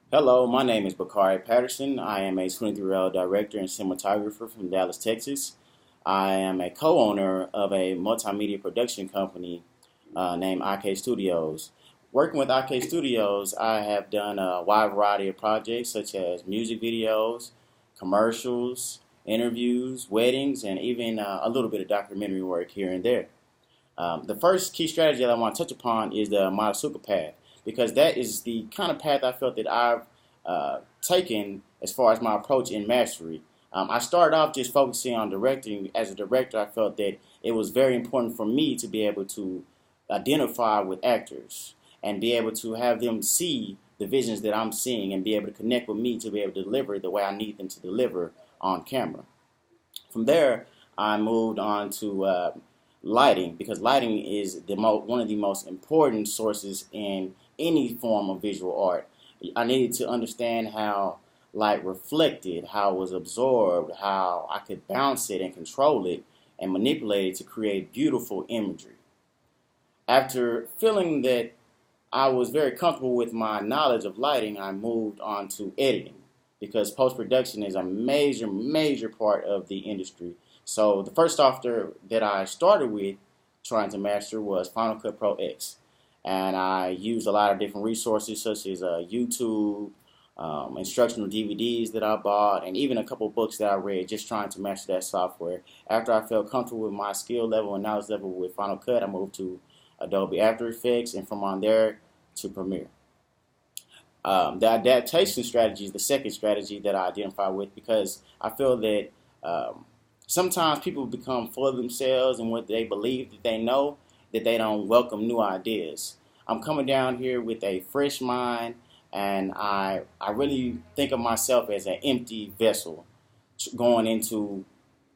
Hello, my name is Bakari Patterson. I am a 23-year-old director and cinematographer from Dallas, Texas. I am a co-owner of a multimedia production company named IK Studios. Working with IK Studios, I have done a wide variety of projects such as music videos, commercials, interviews, weddings, and even a little bit of documentary work here and there. The first key strategy that I want to touch upon is the Madasuka path because that is the kind of path I felt that I've taken as far as my approach in mastery. I started off just focusing on directing. As a director, I felt that it was very important for me to be able to identify with actors and be able to have them see the visions that I'm seeing and be able to connect with me to be able to deliver the way I need them to deliver on camera. From there, I moved on to lighting because lighting is one of the most important sources in any form of visual art. I needed to understand how light reflected, how it was absorbed, how I could bounce it and control it and manipulate it to create beautiful imagery. After feeling that I was very comfortable with my knowledge of lighting, I moved on to editing because post production is a major, major part of the industry. So the first software that I started with trying to master was Final Cut Pro X. And I used a lot of different resources such as YouTube, instructional DVDs that I bought, and even a couple books that I read just trying to master that software. After I felt comfortable with my skill level and knowledge level with Final Cut, I moved to Adobe After Effects, and from on there to Premiere. The adaptation strategy is the second strategy that I identify with because I feel that sometimes people become full of themselves and what they believe that they know, that they don't welcome new ideas. I'm coming down here with a fresh mind, and I really think of myself as an empty vessel going into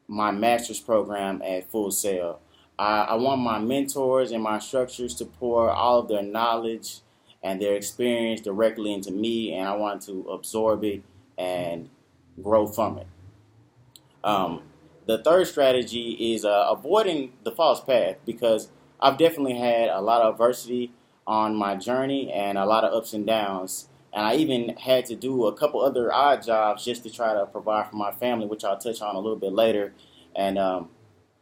my master's program at Full Sail. I want my mentors and my instructors to pour all of their knowledge and their experience directly into me, and I want to absorb it and grow from it. The third strategy is avoiding the false path because I've definitely had a lot of adversity on my journey and a lot of ups and downs. And I even had to do a couple other odd jobs just to try to provide for my family, which I'll touch on a little bit later. And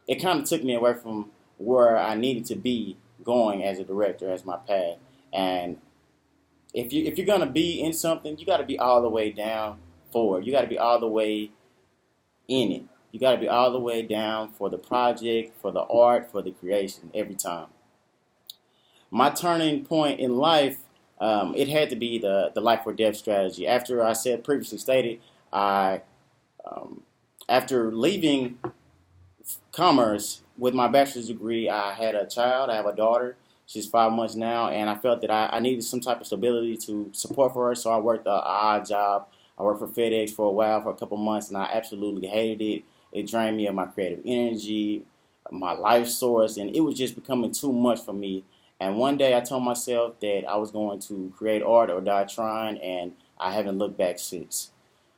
it kind of took me away from where I needed to be going as a director, as my path. And if you're gonna be in something, you got to be all the way down forward. You got to be all the way in it. You got to be all the way down for the project, for the art, for the creation every time. My turning point in life, it had to be the life or death strategy. After I said previously stated, I after leaving commerce with my bachelor's degree, I had a child. I have a daughter. She's 5 months now, and I felt that I needed some type of stability to support for her. So I worked an odd job. I worked for FedEx for a while, for a couple months, and I absolutely hated it. It drained me of my creative energy, my life source, and it was just becoming too much for me. And one day I told myself that I was going to create art or die trying, and I haven't looked back since.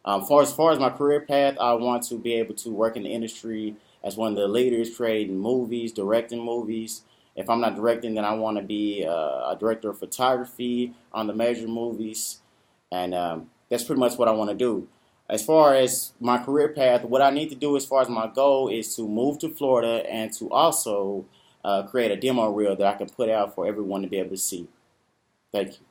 Far as my career path, I want to be able to work in the industry as one of the leaders, creating movies, directing movies. If I'm not directing, then I want to be a director of photography on the major movies, and that's pretty much what I want to do. As far as my career path, what I need to do as far as my goal is to move to Florida and to also create a demo reel that I can put out for everyone to be able to see. Thank you.